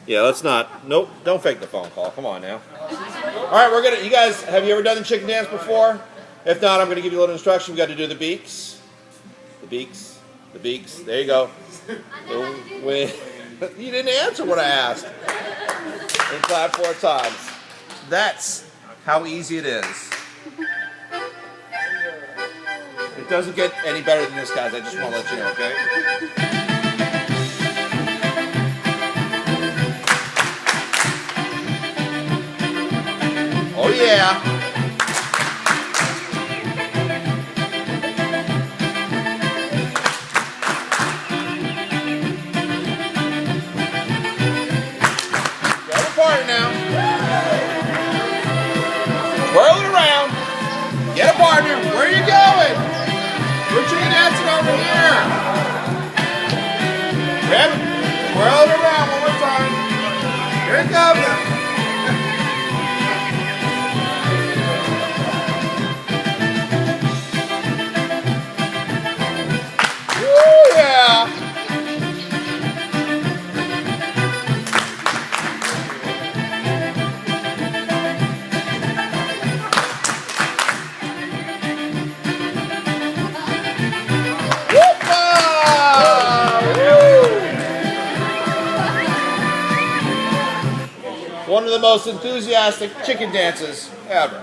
Yeah, let's not. Nope, don't fake the phone call. Come on now. All right, we're gonna. You guys, have you ever done the chicken dance before? If not, I'm gonna give you a little instruction. We got to do the beaks, the beaks, the beaks. There you go. You didn't answer what I asked. And clap 4 times. That's how easy it is. It doesn't get any better than this, guys. I just want to let you know, okay? Oh, yeah. Get a partner now. Twirl it around. Get a partner. Where are you going? We're chicken dancing over here. Grab it. Twirl it around one more time. Here it comes. One of the most enthusiastic chicken dances ever.